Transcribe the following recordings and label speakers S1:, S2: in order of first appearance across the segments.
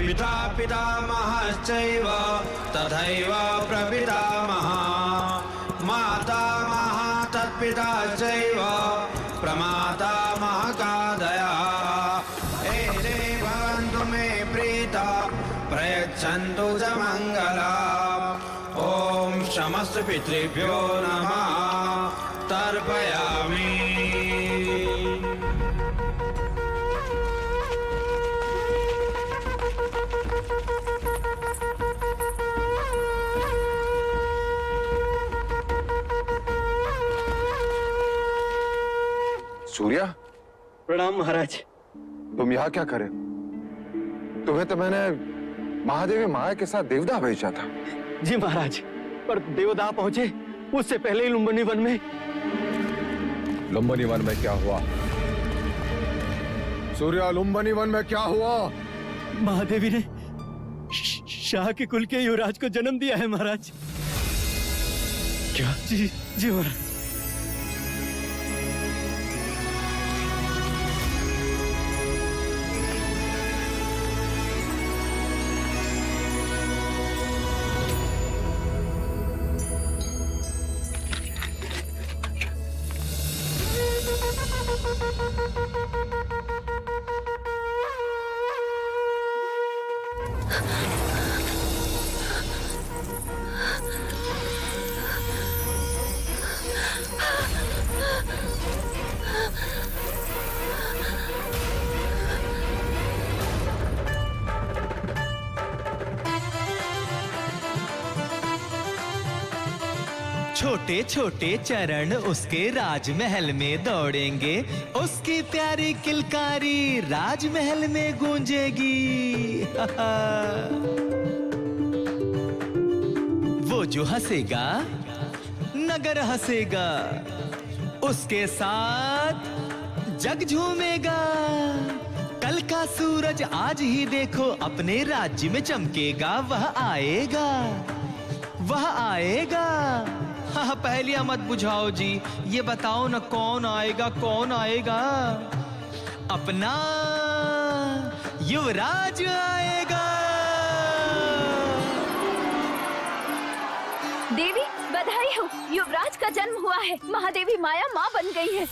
S1: पिता पितामहश्चैव तथैव प्रपितामहः मातामहः तत्पिता चैव प्रमातामहकादयः एते भवन्तु मे प्रीता प्रयच्छन्तु च मङ्गलम्। ॐ समस्त पितृभ्यो नमः तर्पयामि।
S2: सूर्या,
S3: प्रणाम महाराज।
S2: तुम यहाँ क्या करे? तुम्हें तो मैंने महादेवी माया के साथ देवदाह भेजा था।
S3: जी महाराज, पर देवदाह पहुंचे उससे पहले ही लुम्बिनी वन में।
S2: लुम्बिनी वन में क्या हुआ? सूर्या, लुम्बिनी वन में क्या हुआ?
S3: महादेवी ने शाह के कुल के युवराज को जन्म दिया है महाराज।
S2: क्या?
S3: जी जी महाराज।
S4: छोटे छोटे चरण उसके राजमहल में दौड़ेंगे, उसकी प्यारी किलकारी राजमहल में गूंजेगी। वो जो हंसेगा नगर हंसेगा, उसके साथ जग झूमेगा। कल का सूरज आज ही देखो अपने राज्य में चमकेगा। वह आएगा, वह आएगा। हाँ, पहेलियां मत बुझाओ जी, ये बताओ ना कौन आएगा, कौन आएगा? अपना युवराज आएगा।
S5: देवी बधाई हो, युवराज का जन्म हुआ है। महादेवी माया माँ बन गई है।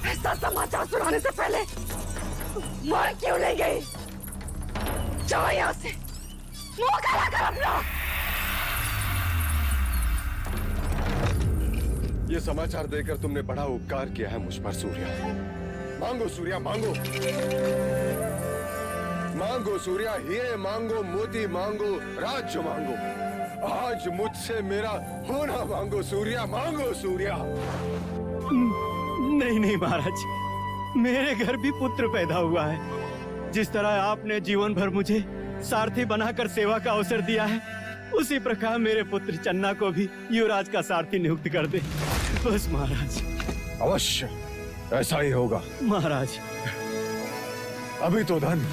S6: ऐसा समाचार सुनाने से पहले मार क्यों ले गई? जाओ यहाँ से, मुंह काला कर अपना।
S2: ये समाचार देकर तुमने बड़ा उपकार किया है मुझ पर सूर्या। मांगो सूर्या, मांगो मांगो सूर्या, हीरे मांगो, मोती मांगो, राज्य मांगो। आज मुझसे मेरा होना मांगो सूर्या, मांगो सूर्या।
S3: नहीं नहीं महाराज, मेरे घर भी पुत्र पैदा हुआ है। जिस तरह आपने जीवन भर मुझे सारथी बनाकर सेवा का अवसर दिया है, उसी प्रकार मेरे पुत्र चन्ना को भी युवराज का सारथी नियुक्त कर दे बस महाराज।
S2: अवश्य ऐसा ही होगा
S3: महाराज।
S2: अभी तो धन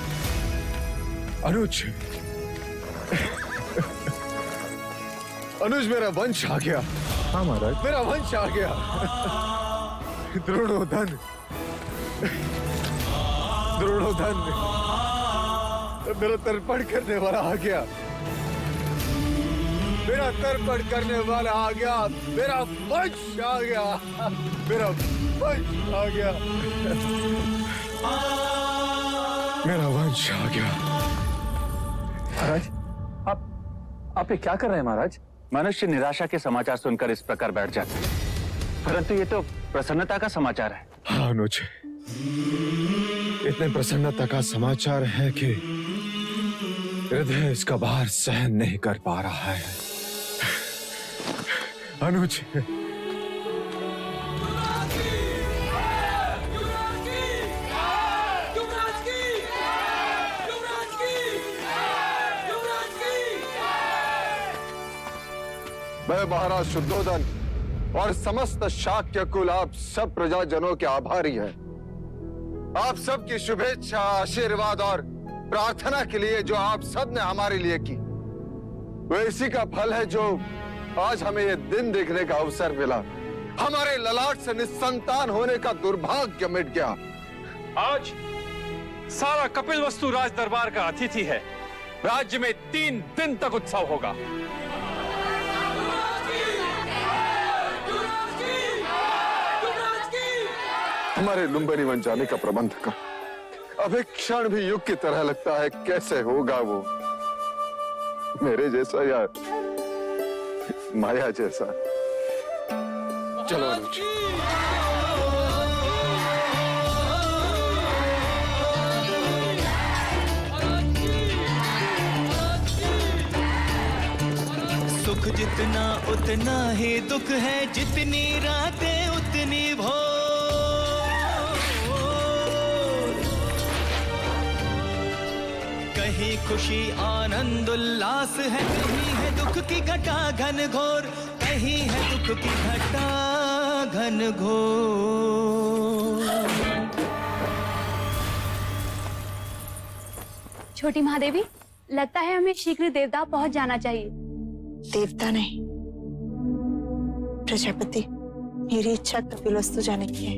S2: अनुज अनुज मेरा वंश आ गया। हाँ महाराज, मेरा वंश आ गया। द्रोणोधन, द्रोणोधन मेरा तर्पण करने वाला आ गया। मेरा तर्पण करने वाला आ गया। मेरा वंश आ गया। मेरा वंश आ गया। मेरा वंश आ गया।
S7: महाराज, आप ये क्या कर रहे हैं महाराज? मनुष्य निराशा के समाचार सुनकर इस प्रकार बैठ जाते हैं, परंतु ये तो प्रसन्नता का समाचार है।
S2: हाँ अनुज, इतने प्रसन्नता का समाचार है कि हृदय इसका भार सहन नहीं कर पा रहा है। अनुज, मैं महाराज शुद्धोधन और समस्त शाक्य कुल आप सब प्रजाजनों के आभारी हैं। आप सबकी शुभेच्छा, आशीर्वाद और प्रार्थना के लिए जो आप सब ने हमारे लिए की, वो इसी का फल है जो आज हमें ये दिन देखने का अवसर मिला। हमारे ललाट से निस्संतान होने का दुर्भाग्य मिट गया।
S8: आज सारा कपिलवस्तु राज दरबार का अतिथि है। राज्य में 3 दिन तक उत्सव होगा।
S2: हमारे लुम्बिनी बन जाने का प्रबंध कर। अब एक क्षण भी युग की तरह लगता है। कैसे होगा वो मेरे जैसा या माया जैसा? चलो अनुज।
S4: सुख जितना उतना ही दुख है, जितनी रातें उतनी भोर। कहीं खुशी आनंद उल्लास है, कहीं है दुख की घटा घन घोर, कहीं है दुख की घटा घन घोर।
S5: छोटी महादेवी, लगता है हमें शीघ्र देवता पहुंच जाना चाहिए।
S6: देवता नहीं, प्रजापति। मेरी इच्छा कपिलवस्तु जाने की है।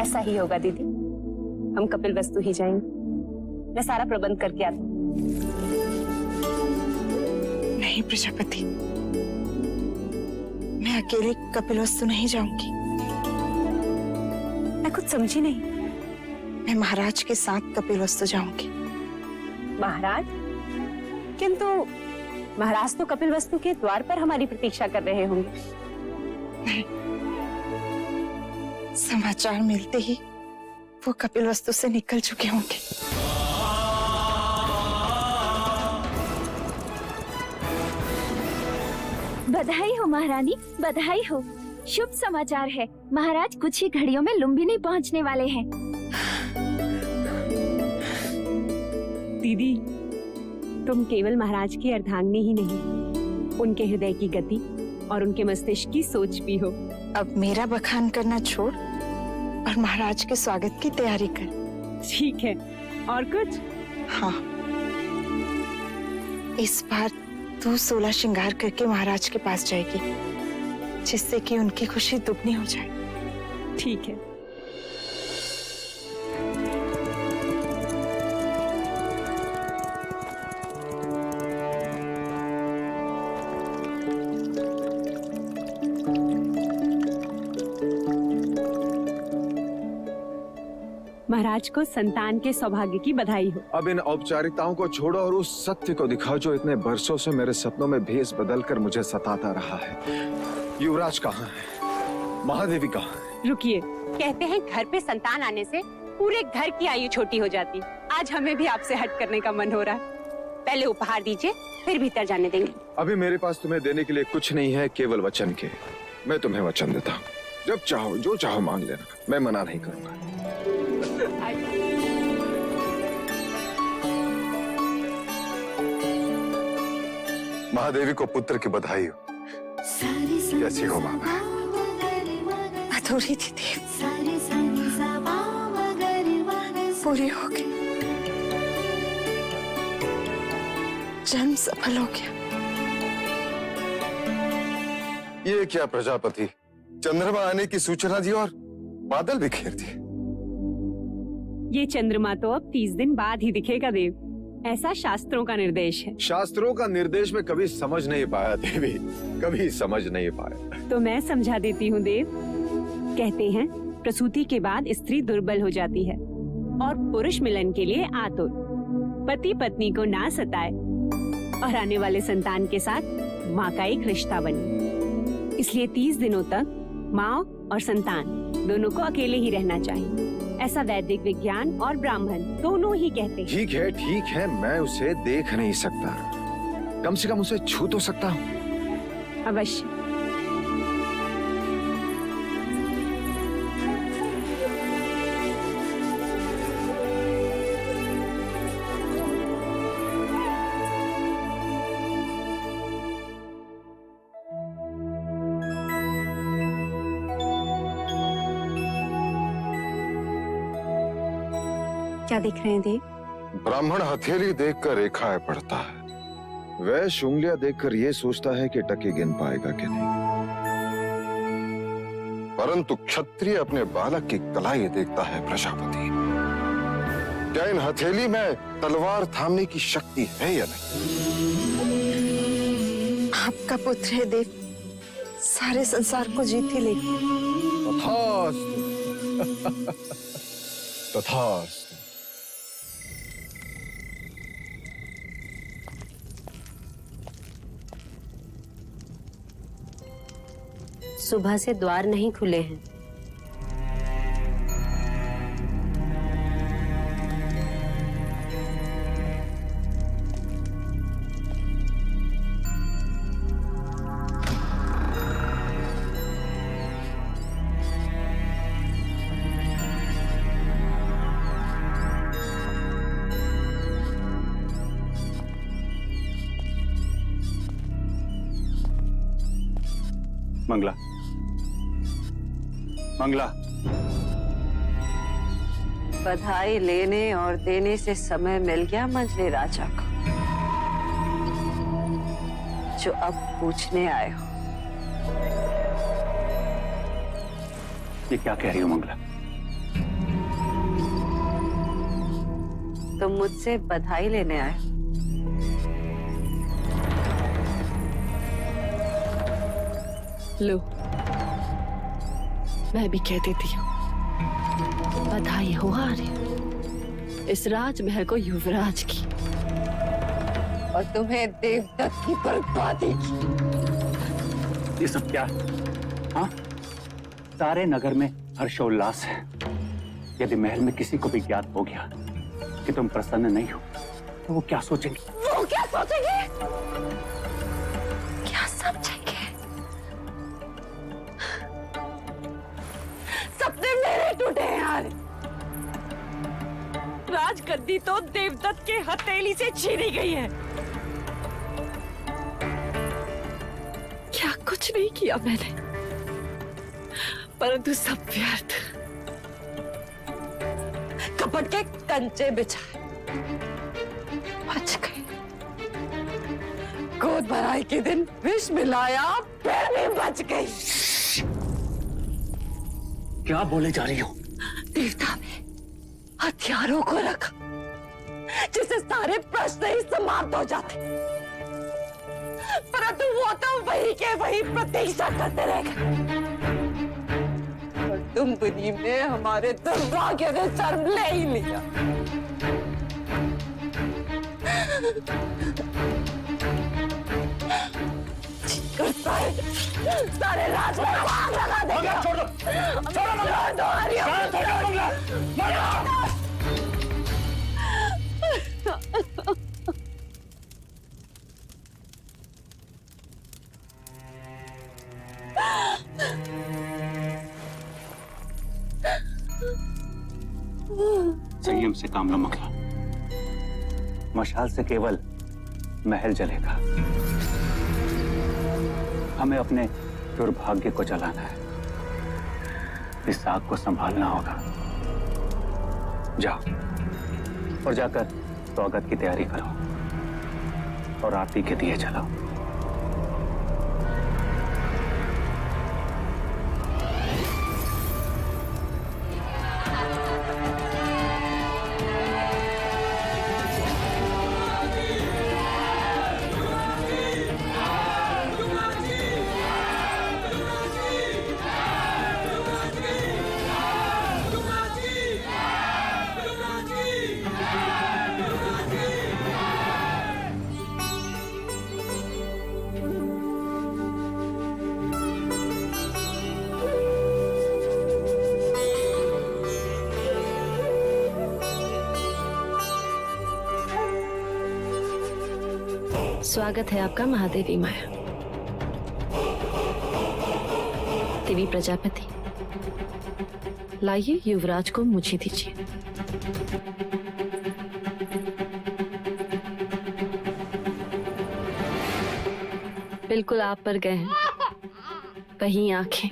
S9: ऐसा ही होगा दीदी, हम कपिलवस्तु ही जाएंगे। मैं सारा प्रबंध करके आता हूँ।
S6: नहीं प्रजापति, मैं अकेले कपिलवस्तु नहीं जाऊंगी।
S9: मैं कुछ समझी नहीं।
S6: मैं महाराज के साथ कपिलवस्तु जाऊंगी।
S9: महाराज? किंतु महाराज तो कपिलवस्तु के द्वार पर हमारी प्रतीक्षा कर रहे होंगे।
S6: नहीं, समाचार मिलते ही वो कपिलवस्तु से निकल चुके होंगे।
S5: बधाई हो महारानी, बधाई हो। शुभ समाचार है। महाराज कुछ ही घड़ियों में लुम्बिनी पहुंचने वाले हैं।
S9: दीदी, तुम केवल महाराज की अर्धांगिनी ही नहीं, उनके हृदय की गति और उनके मस्तिष्क की सोच भी हो।
S6: अब मेरा बखान करना छोड़ और महाराज के स्वागत की तैयारी कर।
S9: ठीक है, और कुछ?
S6: हाँ, इस बार तू 16 श्रृंगार करके महाराज के पास जाएगी, जिससे कि उनकी खुशी दुगनी हो जाए।
S9: ठीक है। महाराज को संतान के सौभाग्य की बधाई हो।
S2: अब इन औपचारिकताओं को छोड़ो और उस सत्य को दिखाओ जो इतने बरसों से मेरे सपनों में भेस बदलकर मुझे सताता रहा है। युवराज कहाँ है? महादेवी कहाँ है?
S9: रुकिए, कहते हैं घर पे संतान आने से पूरे घर की आयु छोटी हो जाती। आज हमें भी आपसे हट करने का मन हो रहा है। पहले उपहार दीजिए, फिर भीतर जाने देंगे।
S2: अभी मेरे पास तुम्हें देने के लिए कुछ नहीं है, केवल वचन के। मैं तुम्हें वचन देता हूँ, जब चाहो जो चाहो मांग लेना, मैं मना नहीं करूंगा। महादेवी को पुत्र की बधाई हो। कैसी हो मामा?
S6: अधूरी थी देव, पूरी हो गई। जन्म सफल हो गया।
S2: ये क्या प्रजापति, चंद्रमा आने की सूचना दी और बादल बिखेर दिए।
S9: ये चंद्रमा तो अब 30 दिन बाद ही दिखेगा देव, ऐसा शास्त्रों का निर्देश है।
S2: शास्त्रों का निर्देश में कभी समझ नहीं पाया देवी, कभी समझ नहीं पाया।
S9: तो मैं समझा देती हूँ देव। कहते हैं प्रसूति के बाद स्त्री दुर्बल हो जाती है और पुरुष मिलन के लिए आतुर। पति पत्नी को ना सताए और आने वाले संतान के साथ माँ का एक रिश्ता बने। इसलिए 30 दिनों तक माँ और संतान दोनों को अकेले ही रहना चाहिए। ऐसा वैदिक विज्ञान और ब्राह्मण दोनों ही कहते हैं।
S2: ठीक है, मैं उसे देख नहीं सकता, कम से कम उसे छू तो सकता हूँ।
S9: अवश्य। क्या देख रहे हैं देव?
S2: ब्राह्मण हथेली देखकर रेखाएं पढ़ता है, वैश्य उंगलियां देखकर ये सोचता है कि टके गिन पाएगा कि नहीं। परंतु क्षत्रिय अपने बालक की कलाई देखता है प्रजापति। क्या इन हथेली में तलवार थामने की शक्ति है या नहीं?
S6: आपका पुत्र है देव, सारे संसार को जीत ही लेगा।
S2: तथास्तु। तथास्तु।
S10: सुबह से द्वार नहीं खुले हैं।
S7: मंगला, मंगला।
S10: बधाई लेने और देने से समय मिल गया मंझले राजा को, जो अब पूछने आए हो।
S7: ये क्या कह रही हो मंगला?
S10: तुम मुझसे बधाई लेने आए हो।
S6: लो, मैं भी कह देती हूँ, बधाई हो आर्य, इस राजमहल को युवराज की और तुम्हें देवदत्त की बर्बादी की।
S7: ये सब क्या है? हाँ? सारे नगर में हर्षोल्लास है। यदि महल में किसी को भी ज्ञात हो गया कि तुम प्रसन्न नहीं हो, तो वो क्या सोचेंगे?
S6: वो क्या सोचेंगे? क्या समझेंगे? सपने मेरे टूटे हैं यार। राजगद्दी तो देवदत्त के हथेली से छीनी गई है। क्या कुछ नहीं किया मैंने, परंतु सब व्यर्थ। कपट के कंचे बिछाए, बच गए। गोद भराई के दिन विष मिलाया, फिर भी बच गई।
S7: क्या बोले जा रही हो?
S6: देवता ने हथियारों को रखा, जिससे सारे प्रश्न ही समाप्त हो जाते, परंतु वो तो वही के वही प्रतीक्षा करते रह गए। और तुम बुद्धि में हमारे दुर्भाग्य ने जन्म ले ही लिया। सारे राज में आग लगा देगा। छोड़ दो, छोड़ो
S7: संयम से काम लो मंगला। मशाल से केवल महल जलेगा, हमें अपने दुर्भाग्य को जलाना है। इस आग को संभालना होगा। जाओ और जाकर स्वागत की तैयारी करो और आरती के दिए जलाओ।
S6: स्वागत है आपका महादेवी माया। देवी प्रजापति, लाइए युवराज को मुझे दीजिए। बिल्कुल आप पर गए हैं, वही आंखें,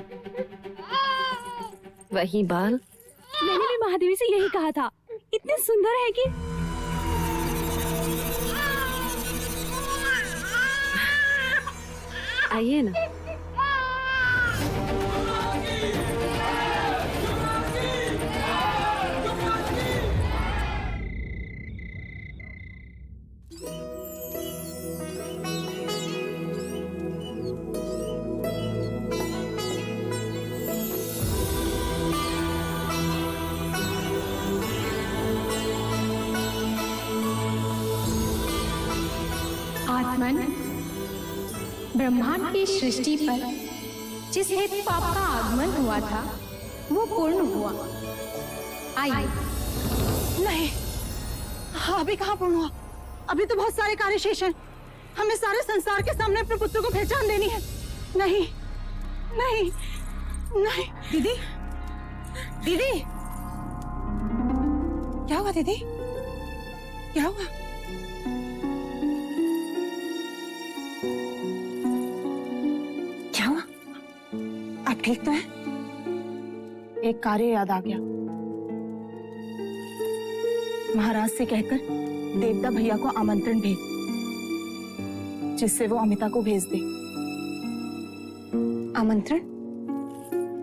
S6: वही बाल।
S9: मैंने भी महादेवी से यही कहा था, इतने सुंदर है कि।
S6: आइए ना।
S11: महात्मन, ब्रह्मांड की सृष्टि पर जिस हेतु पाप का आगमन हुआ था वो पूर्ण हुआ। आइए।
S12: नहीं, अभी कहाँ पूर्ण हुआ? अभी तो बहुत सारे कार्य शेष हैं। हमें सारे संसार के सामने अपने पुत्र को पहचान देनी है। नहीं, नहीं, नहीं। दीदी, दीदी, क्या हुआ दीदी? क्या हुआ? क्या हुआ? आप ठीक तो हैं? एक कार्य याद आ गया। महाराज से कहकर देवता भैया को आमंत्रण भेज, जिससे वो अमिता को भेज दे। आमंत्रण?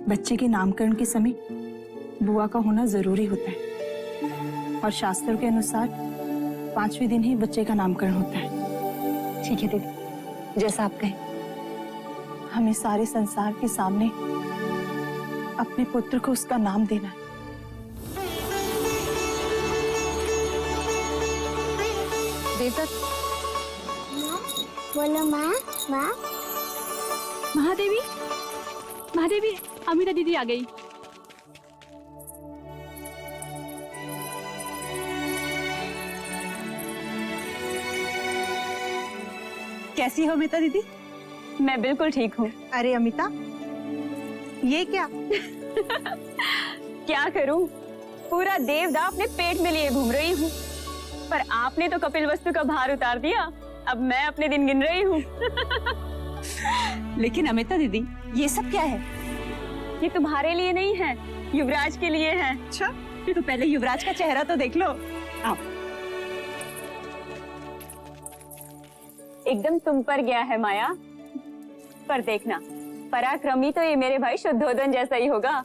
S12: बच्चे के नामकरण के समय बुआ का होना जरूरी होता है और शास्त्रों के अनुसार 5वें दिन ही बच्चे का नामकरण होता है। ठीक है दीदी, जैसा आप कहें। हमें सारे संसार के सामने अपने पुत्र को उसका नाम देना है।
S5: बोलो माँ। माँ,
S9: महादेवी, महादेवी, अमिता दीदी आ गई।
S12: कैसी हो अमिता दीदी?
S9: मैं बिल्कुल ठीक हूँ।
S12: अरे अमिता, ये क्या?
S9: क्या करूँ, पूरा देवदा अपने पेट में लिए घूम रही हूँ, पर आपने तो कपिल वस्तु का भार उतार दिया। अब मैं अपने दिन गिन रही हूँ।
S12: लेकिन अमिता दीदी, ये सब क्या है?
S9: ये तुम्हारे लिए नहीं है, युवराज के लिए है।
S12: अच्छा, तो पहले युवराज का चेहरा तो देख लो। आओ।
S9: एकदम तुम पर गया है माया, पर देखना पराक्रमी तो ये मेरे भाई शुद्धोदन जैसा ही होगा।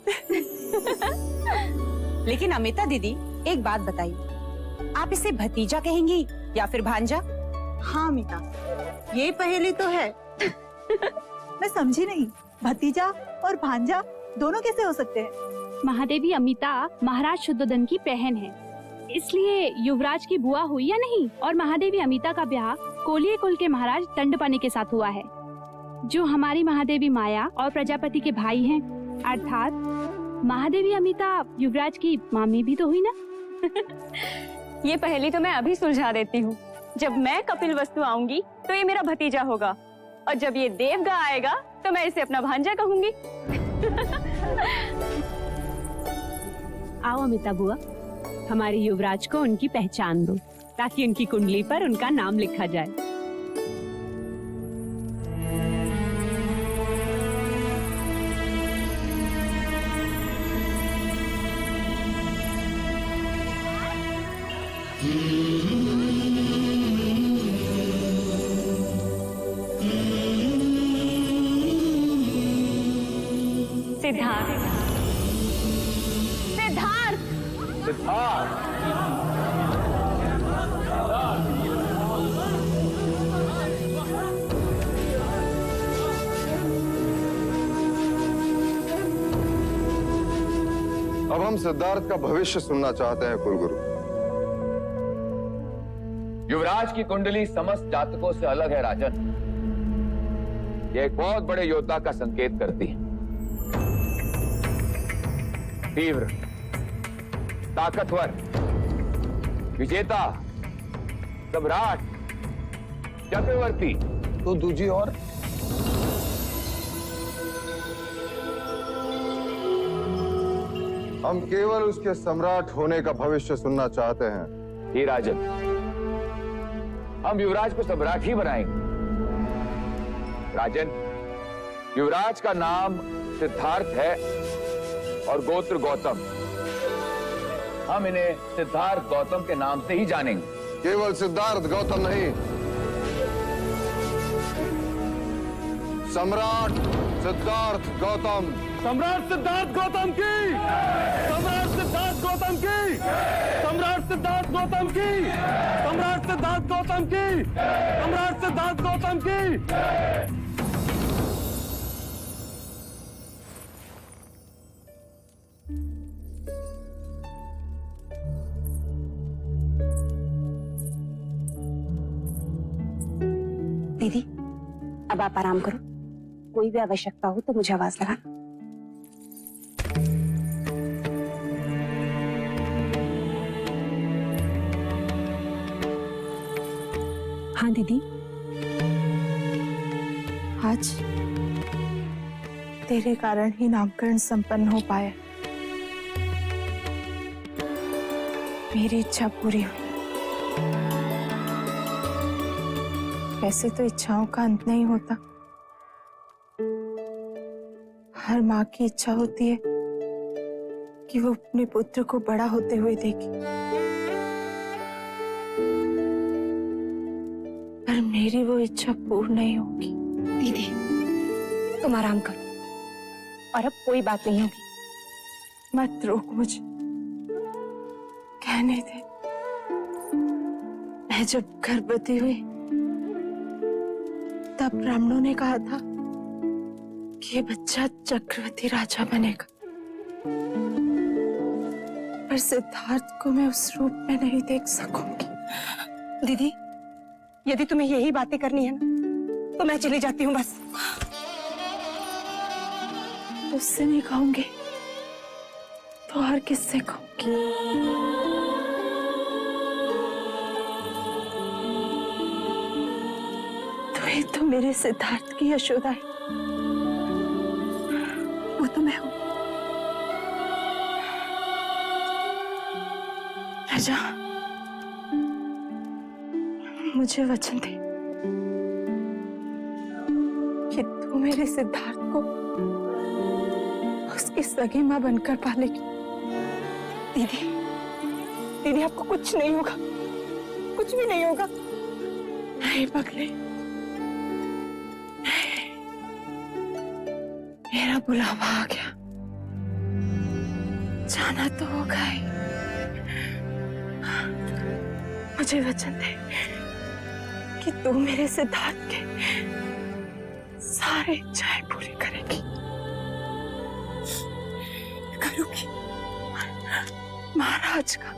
S12: लेकिन अमिता दीदी, एक बात बताइए, आप इसे भतीजा कहेंगी या फिर भांजा? हाँ अमिता, ये पहेली तो है। मैं समझी नहीं, भतीजा और भांजा दोनों कैसे हो सकते हैं?
S9: महादेवी अमिता महाराज शुद्धोदन की बहन है, इसलिए युवराज की बुआ हुई या नहीं। और महादेवी अमिता का ब्याह कोलिये कुल के महाराज दंडपानी के साथ हुआ है, जो हमारी महादेवी माया और प्रजापति के भाई हैं। अर्थात महादेवी अमिता युवराज की मामी भी तो हुई ना। ये पहेली तो मैं अभी सुलझा देती हूँ। जब मैं कपिल वस्तु आऊंगी तो ये मेरा भतीजा होगा, और जब ये देवगा आएगा तो मैं इसे अपना भांजा कहूंगी। आओ अमिता बुआ, हमारे युवराज को उनकी पहचान दो, ताकि उनकी कुंडली पर उनका नाम लिखा जाए। सिद्धार्थ, सिद्धार्थ,
S7: सिद्धार्थ,
S2: अब हम सिद्धार्थ का भविष्य सुनना चाहते हैं कुलगुरु।
S13: युवराज की कुंडली समस्त जातकों से अलग है राजन। यह एक बहुत बड़े योद्धा का संकेत करती है। तीव्र, ताकतवर, विजेता, सम्राट, चक्रवर्ती,
S2: तो दूजी और हम केवल उसके सम्राट होने का भविष्य सुनना चाहते हैं।
S13: ही राजन, हम युवराज को सम्राट ही बनाएंगे। राजन, युवराज का नाम सिद्धार्थ है और गोत्र गौतम। हम इन्हें सिद्धार्थ गौतम के नाम से ही जानेंगे।
S2: केवल सिद्धार्थ गौतम नहीं, सम्राट सिद्धार्थ गौतम।
S14: सम्राट सिद्धार्थ गौतम की, सम्राट सिद्धार्थ गौतम की, सम्राट सिद्धार्थ गौतम की, सम्राट सिद्धार्थ गौतम की, सम्राट सिद्धार्थ गौतम की।
S9: दीदी अब आप आराम करो, कोई भी आवश्यकता हो तो मुझे आवाज लगा। हाँ दीदी।
S12: आज तेरे कारण ही नामकरण संपन्न हो पाया। मेरी इच्छा पूरी हुई। वैसे तो इच्छाओं का अंत नहीं होता। हर माँ की इच्छा होती है कि वो अपने पुत्र को बड़ा होते हुए देखे, पर मेरी वो इच्छा पूर्ण नहीं होगी।
S9: दीदी तुम आराम करो और अब कोई बात नहीं होगी।
S12: मत रोक मुझे, कहने दे। मैं जब गर्भवती हुई तब ब्राह्मणों ने कहा था कि ये बच्चा चक्रवर्ती राजा बनेगा, पर सिद्धार्थ को मैं उस रूप में नहीं देख सकूंगी।
S9: दीदी यदि तुम्हें यही बातें करनी है ना तो मैं चली जाती हूँ बस।
S12: उससे नहीं कहूंगी तो और किससे कहूंगी? तो ही तो मेरे सिद्धार्थ की यशोदा है। वो तो मैं हूं। राजा मुझे वचन दे कि तू मेरे सिद्धार्थ को उसकी सगी मां बनकर पालेगी।
S9: दीदी दीदी आपको कुछ नहीं होगा, कुछ भी नहीं होगा।
S12: नहीं पगले, मेरा बुलावा आ गया, जाना तो होगा ही। मुझे वचन दे कि तू मेरे सिद्धार्थ के सारे इच्छाएं पूरी करेगी।
S9: करूंगी।
S12: महाराज का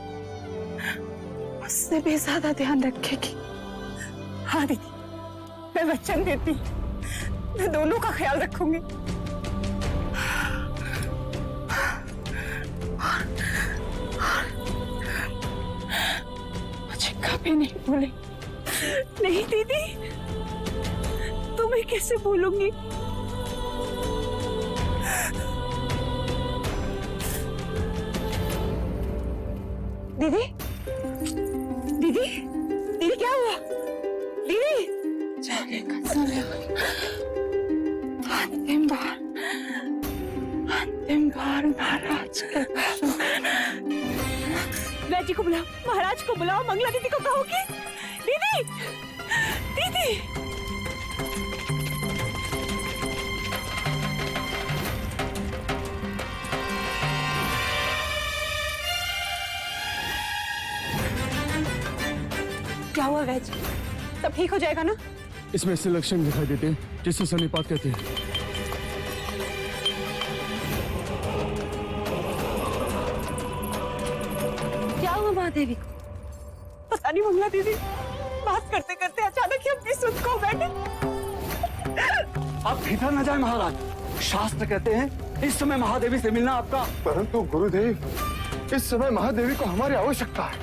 S12: मुझसे भी ज्यादा ध्यान रखेगी।
S9: हाँ दीदी मैं वचन देती हूँ, मैं दोनों का ख्याल रखूंगी।
S12: मुझे कभी नहीं भूले।
S9: नहीं दीदी तुम्हें कैसे भूलूंगी? दीदी दीदी दीदी क्या हुआ? दीदी
S12: जाने का समय हो गया। अंतिम बार महाराज के
S9: वैजी को बुलाओ, महाराज को बुलाओ, मंगला दीदी को कहोगी। दीदी दीदी क्या हुआ वैज? सब ठीक हो जाएगा ना?
S14: इसमें ऐसे लक्षण दिखाई देते हैं जिसे सन्निपात कहते हैं।
S9: क्या हुआ महादेवी को? पता नहीं मंगला दीदी बात करते करते अचानक ही अपनी सुध खो बैठे।
S14: आप भीतर न जाए महाराज, शास्त्र कहते हैं इस समय महादेवी से मिलना आपका।
S2: परंतु गुरुदेव, इस समय महादेवी को हमारी आवश्यकता है।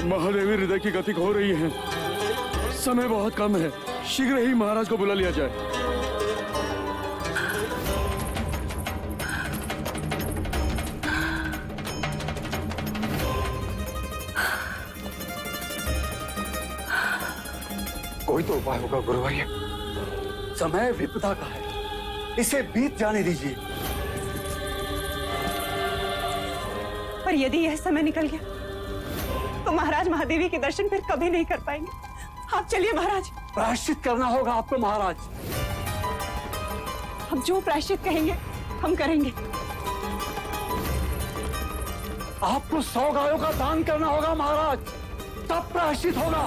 S14: महादेवी हृदय की गति हो रही है, समय बहुत कम है, शीघ्र ही महाराज को बुला लिया जाए।
S2: कोई तो उपाय होगा गुरुवर्य।
S14: समय विपदा का है, इसे बीत जाने दीजिए।
S9: पर यदि यह समय निकल गया तो महाराज महादेवी के दर्शन फिर कभी नहीं कर पाएंगे। आप चलिए महाराज।
S14: प्रायश्चित करना होगा आपको महाराज।
S9: हम जो प्रायश्चित कहेंगे हम करेंगे।
S14: आपको 100 गायों का दान करना होगा महाराज, तब प्रायश्चित होगा।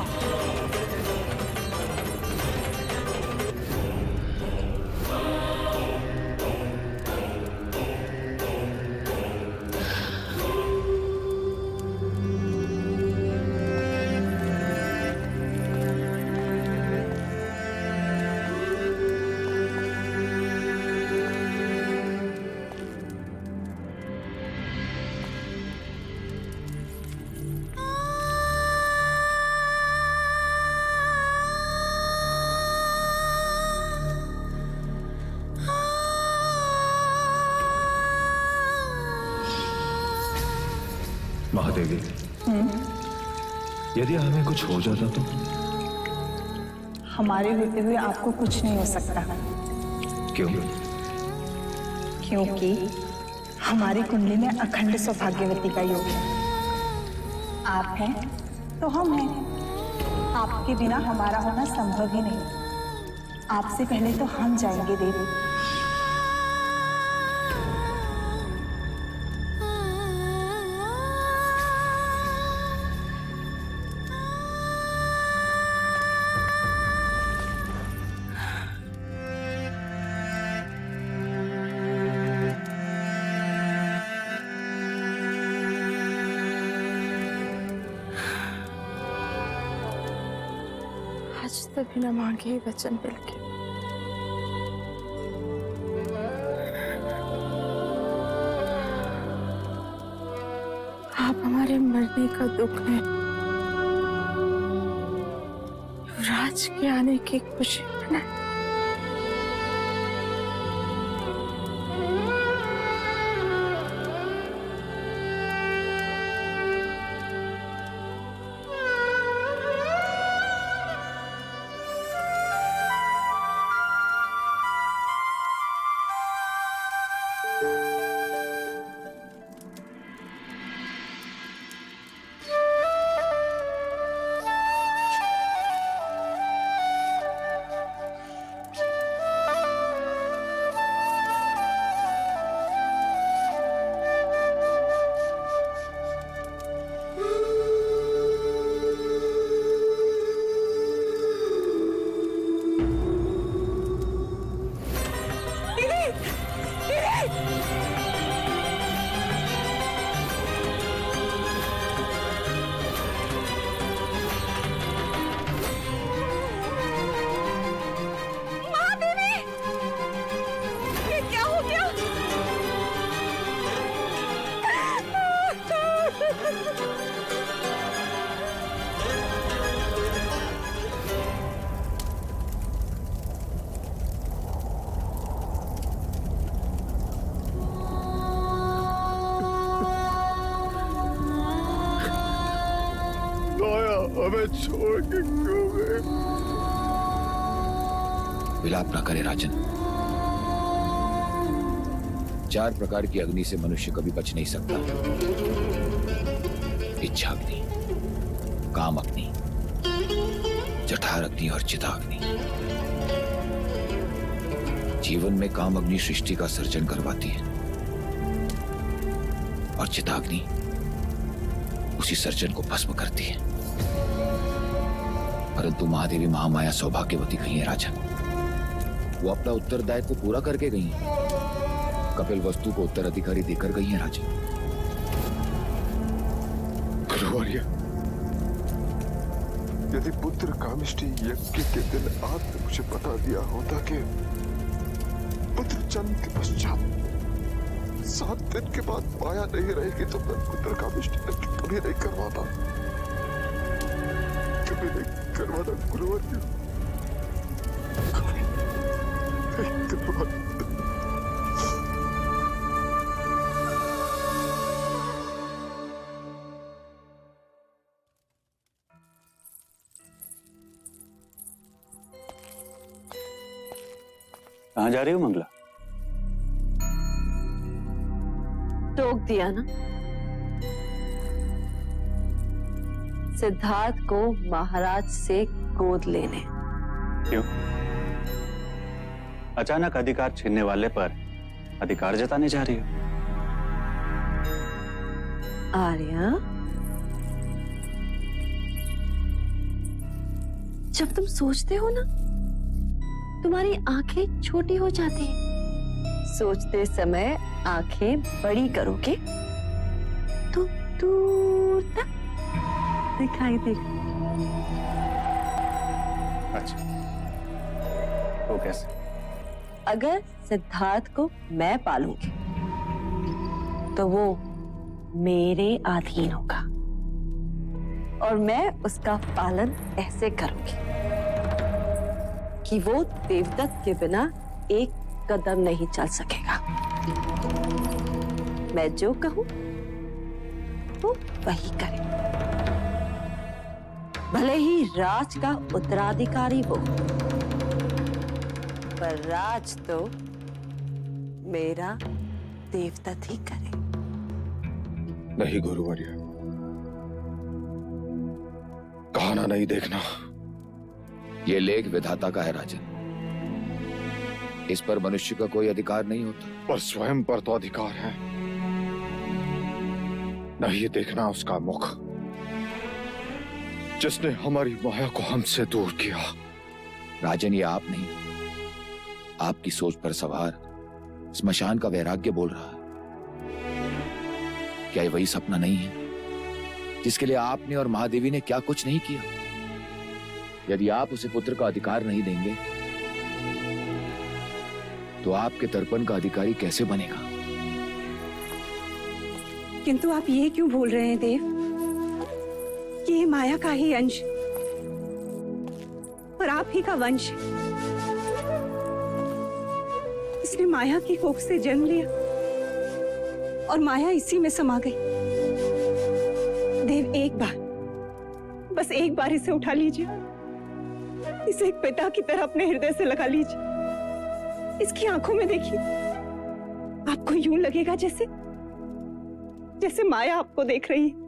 S15: महादेवी, यदि हमें कुछ हो जाता तो?
S12: हमारे होते हुए आपको कुछ नहीं हो सकता।
S15: क्यों?
S12: क्योंकि हमारी कुंडली में अखंड सौभाग्यवती का योग है। आप हैं तो हम हैं। आपके बिना हमारा होना संभव ही नहीं। आपसे पहले तो हम जाएंगे देवी। आज तक बिना मांगे ही वचन मिल गया। आप हमारे मरने का दुख है, युवराज के आने की खुशी मनाएं।
S2: हमें छोड़ के क्यों गए?
S13: विलाप न करे राजन। 4 प्रकार की अग्नि से मनुष्य कभी बच नहीं सकता। इच्छा अग्नि, काम अग्नि, जठर अग्नि और चिताग्नि। जीवन में काम अग्नि सृष्टि का सर्जन करवाती है और चिताग्नि उसी सर्जन को भस्म करती है। परंतु महादेवी महामाया सौभाग्यवती गई है राजन। वो अपना उत्तरदायित्व पूरा करके गई है। कपिल वस्तु को उत्तराधिकारी देकर गई है राजन।
S2: गुरुवर्य, यदि पुत्र कामिष्ठी यज्ञ के दिन आपने मुझे बता दिया होता कि पुत्र जन्म के पश्चात 7 दिन के बाद माया नहीं रहेगी, तो मैं पुत्र कामिष्ठी यज्ञ कभी नहीं करवाता। कभी नहीं करवाता गुरुवर्य, कभी नहीं करवाता।
S7: कहाँ जा रही हो मंगला?
S10: टोक दिया ना। सिद्धार्थ को महाराज से गोद लेने।
S7: क्यों? अचानक अधिकार छीनने वाले पर अधिकार जताने जा रही हो?
S10: आर्या, जब तुम सोचते हो ना, तुम्हारी आंखें छोटी हो जाती हैं। सोचते समय आंखें बड़ी करोगे तो दूर तक दिखाई देगा।
S7: अच्छा, तो कैसे?
S10: अगर सिद्धार्थ को मैं पालूंगी तो वो मेरे अधीन होगा और मैं उसका पालन ऐसे करूंगी कि वो देवदत्त के बिना एक कदम नहीं चल सकेगा। मैं जो कहूं वो वही करे। भले ही राज का उत्तराधिकारी हो, पर राज तो मेरा देवदत्त ही करे।
S2: नहीं गुरुवर्य, कहाना नहीं देखना।
S13: ये लेख विधाता का है राजन, इस पर मनुष्य का कोई अधिकार नहीं होता।
S2: पर स्वयं पर तो अधिकार है। नहीं देखना उसका मुख, जिसने हमारी माया को हमसे दूर किया।
S13: राजन, ये आप नहीं, आपकी सोच पर सवार स्मशान का वैराग्य बोल रहा है। क्या ये वही सपना नहीं है जिसके लिए आपने और महादेवी ने क्या कुछ नहीं किया? यदि आप उसे पुत्र का अधिकार नहीं देंगे तो आपके तर्पण का अधिकारी कैसे बनेगा?
S9: किंतु आप ये क्यों बोल रहे हैं देव कि ये माया का ही अंश और आप ही का वंश? इसने माया की कोख से जन्म लिया और माया इसी में समा गई। देव, एक बार, बस एक बार इसे उठा लीजिए, इसे एक पिता की तरह अपने हृदय से लगा लीजिए। इसकी आंखों में देखिए, आपको यूं लगेगा जैसे जैसे माया आपको देख रही है।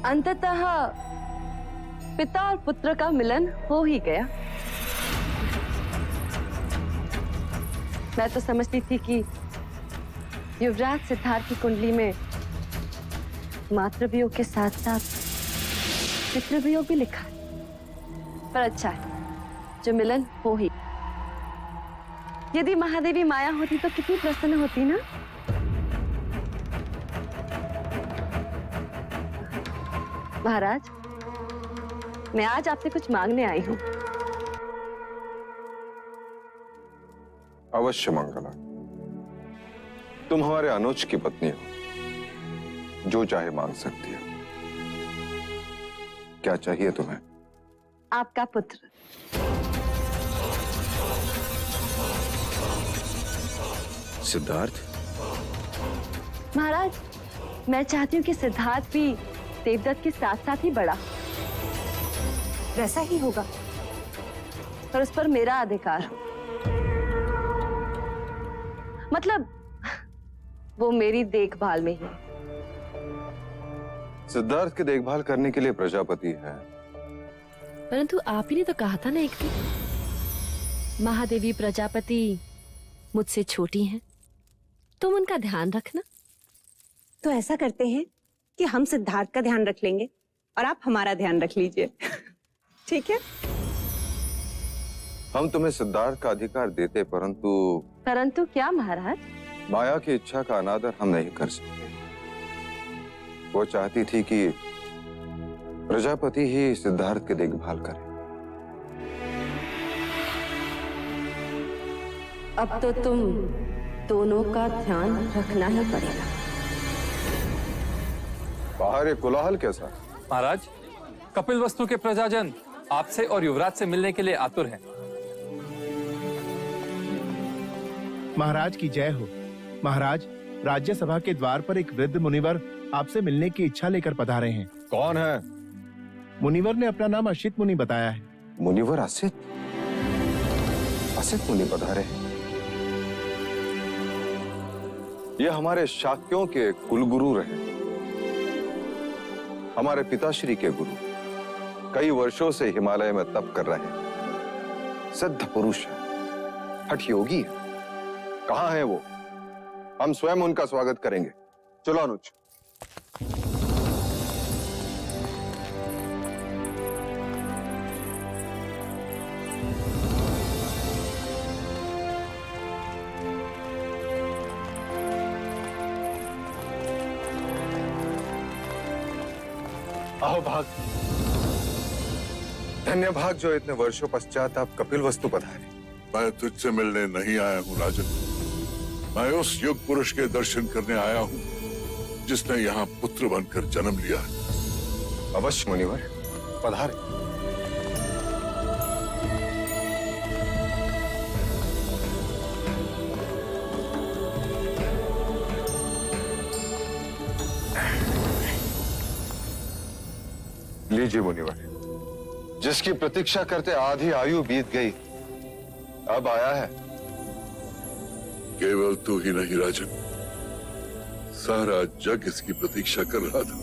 S10: अंततः पिता और पुत्र का मिलन हो ही गया। मैं तो समझती थी कि युवराज सिद्धार्थ की कुंडली में मातृवियोग के साथ साथ पितृवियोग भी लिखा है, पर अच्छा है जो मिलन हो ही। यदि महादेवी माया होती तो कितनी प्रसन्न होती ना। महाराज, मैं आज आपसे कुछ मांगने आई हूँ।
S2: अवश्य मंगला, तुम हमारे अनुज की पत्नी हो, जो चाहे मांग सकती हो। क्या चाहिए तुम्हें?
S10: आपका पुत्र।
S2: सिद्धार्थ?
S10: महाराज, मैं चाहती हूँ कि सिद्धार्थ भी देवदत्त के साथ साथ ही बड़ा।
S9: वैसा ही होगा,
S10: पर उस पर मेरा अधिकार हो। मतलब वो मेरी देखभाल में ही।
S2: सिद्धार्थ की देखभाल करने के लिए प्रजापति है।
S6: परंतु आप ही ने तो कहा था ना एक दिन, महादेवी प्रजापति मुझसे छोटी हैं, तुम उनका ध्यान रखना।
S9: तो ऐसा करते हैं कि हम सिद्धार्थ का ध्यान रख लेंगे और आप हमारा ध्यान रख लीजिए। ठीक है?
S2: हम तुम्हें सिद्धार्थ का अधिकार देते, परंतु
S10: क्या महाराज?
S2: माया की इच्छा का अनादर हम नहीं कर सकते। वो चाहती थी कि प्रजापति ही सिद्धार्थ की देखभाल करे।
S10: अब तो तुम दोनों का ध्यान रखना ही पड़ेगा।
S2: बाहर एक कोलाहल कैसा?
S8: महाराज, कपिल वस्तु के प्रजाजन आपसे और युवराज से मिलने के लिए आतुर हैं।
S16: महाराज की जय हो। महाराज, राज्यसभा के द्वार पर एक वृद्ध मुनिवर आपसे मिलने की इच्छा लेकर पधारे हैं।
S2: कौन है?
S16: मुनिवर ने अपना नाम असित मुनि बताया है।
S2: मुनिवर असित? असित मुनि पधारे। ये हमारे शाक्यों के कुलगुरु रहे, हमारे पिताश्री के गुरु, कई वर्षों से हिमालय में तप कर रहे हैं, सिद्ध पुरुष है, हठ योगी है। कहां है वो? हम स्वयं उनका स्वागत करेंगे। चलो अनुज। आओ भाग। धन्य भाग जो इतने वर्षों पश्चात आप कपिल वस्तु पधारे।
S17: मैं तुझसे मिलने नहीं आया हूँ राजन, मैं उस युग पुरुष के दर्शन करने आया हूँ जिसने यहाँ पुत्र बनकर जन्म लिया है।
S2: अवश्य मुनिवर, पधारे। लीजिए मुनिवर, जिसकी प्रतीक्षा करते आधी आयु बीत गई, अब आया है।
S17: केवल तू ही नहीं राजन, सारा जग इसकी प्रतीक्षा कर रहा था।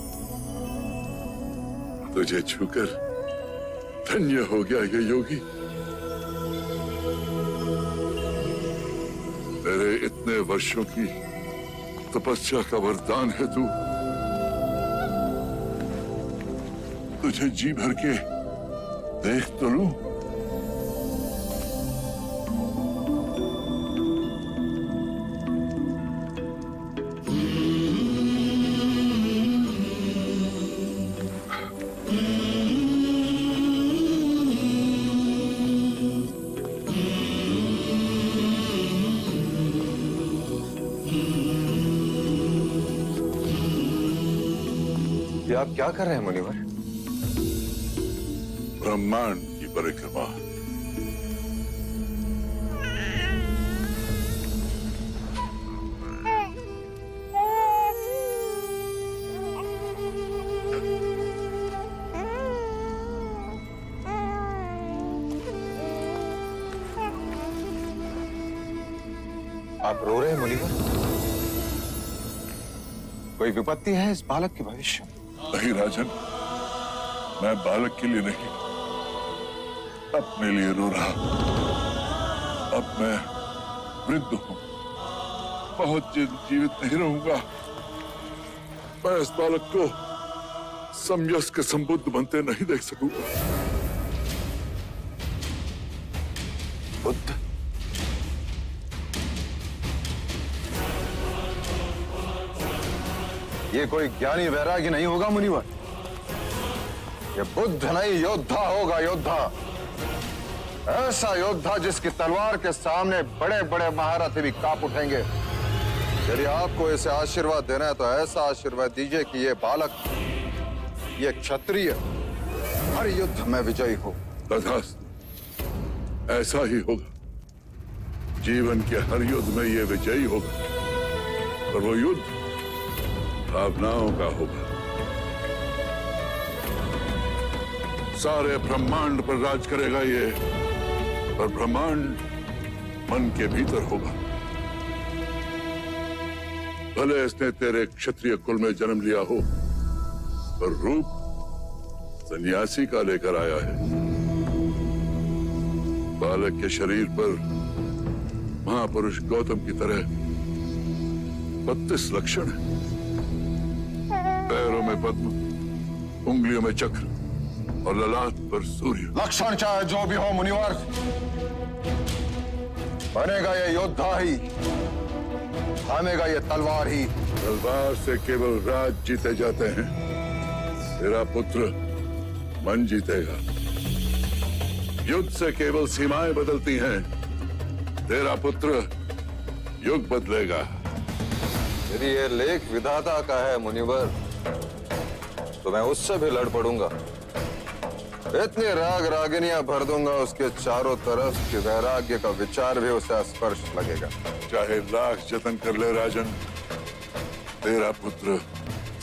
S17: तुझे छूकर धन्य हो गया ये योगी। मेरे इतने वर्षों की तपस्या का वरदान है तू। तुझे जी भर के देख तो लूं।
S2: ये आप क्या कर रहे हैं मुनिवर?
S17: ब्रह्मांड की परिक्रमा।
S2: आप रो रहे हैं मुनिवर? कोई विपत्ति है इस बालक के भविष्य में?
S17: नहीं राजन, मैं बालक के लिए नहीं, अपने लिए रो रहा। अब मैं वृद्ध हूं, बहुत जीवित नहीं रहूंगा। मैं इस बालक को समयस्क संबुद्ध बनते नहीं देख सकूंगा।
S2: बुद्ध? ये कोई ज्ञानी वैरागी नहीं होगा मुनिवर, ये बुद्ध नहीं, योद्धा होगा, योद्धा। ऐसा योद्धा जिसकी तलवार के सामने बड़े बड़े महारथी भी कांप उठेंगे। यदि आपको इसे आशीर्वाद देना है तो ऐसा आशीर्वाद दीजिए कि ये बालक, ये क्षत्रिय हर युद्ध में विजयी हो।
S17: तथास्तु, ऐसा ही होगा। जीवन के हर युद्ध में ये विजयी होगा, पर वो युद्ध भावनाओं का होगा। सारे ब्रह्मांड पर राज करेगा ये, पर ब्रह्मांड मन के भीतर होगा। भले इसने तेरे क्षत्रिय कुल में जन्म लिया हो, पर रूप सन्यासी का लेकर आया है। बालक के शरीर पर महापुरुष गौतम की तरह 32 लक्षण है। पैरों में पद्म, उंगलियों में चक्र और ललाट पर सूर्य।
S2: लक्षण चाहे जो भी हो मुनिवर, बनेगा ये योद्धा ही, थामेगा ये तलवार ही।
S17: तलवार से केवल राज जीते जाते हैं, तेरा पुत्र मन जीतेगा। युद्ध से केवल सीमाएं बदलती हैं, तेरा पुत्र युग बदलेगा।
S2: यदि ये लेख विधाता का है मुनिवर, तो मैं उससे भी लड़ पड़ूंगा। इतनी राग रागिनियां भर दूंगा उसके चारों तरफ कि वैराग्य का विचार भी उसे स्पर्श लगेगा।
S17: चाहे लाख जतन कर ले राजन, तेरा पुत्र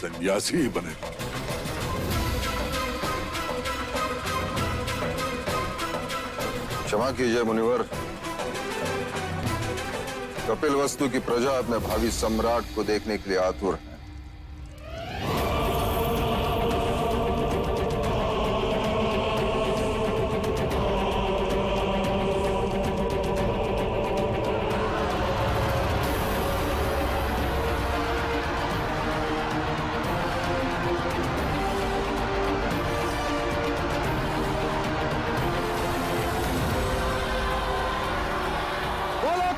S17: सन्यासी ही बनेगा।
S2: क्षमा कीजिए मुनिवर, कपिलवस्तु की प्रजा अपने भावी सम्राट को देखने के लिए आतुर है।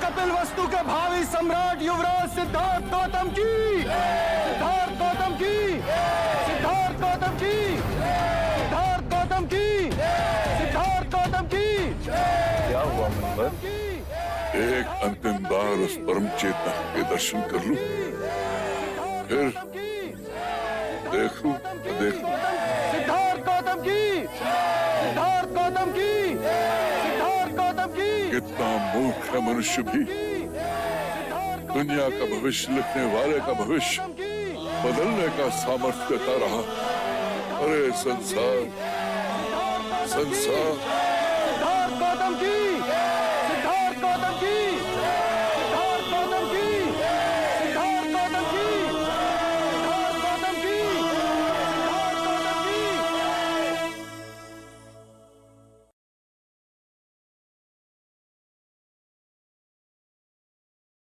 S3: कपिलवस्तु के भावी सम्राट युवराज सिद्धार्थ गौतम की, सिद्धार्थ गौतम की, सिद्धार्थ गौतम की, सिद्धार्थ गौतम की, सिद्धार्थ गौतम की।
S13: क्या हुआ मुनिवर?
S17: एक अंतिम बार उस परम चेतन के दर्शन कर लूं, फिर देख लूं।
S3: सिद्धार्थ गौतम की, सिद्धार्थ गौतम की, सिद्धार्थ गौतम की।
S17: कितना मूर्ख है मनुष्य भी। दुनिया का भविष्य लिखने वाले का भविष्य बदलने का सामर्थ्य देता रहा। अरे संसार,
S3: सिद्धार्थ गौतम की, सिद्धार्थ गौतम की।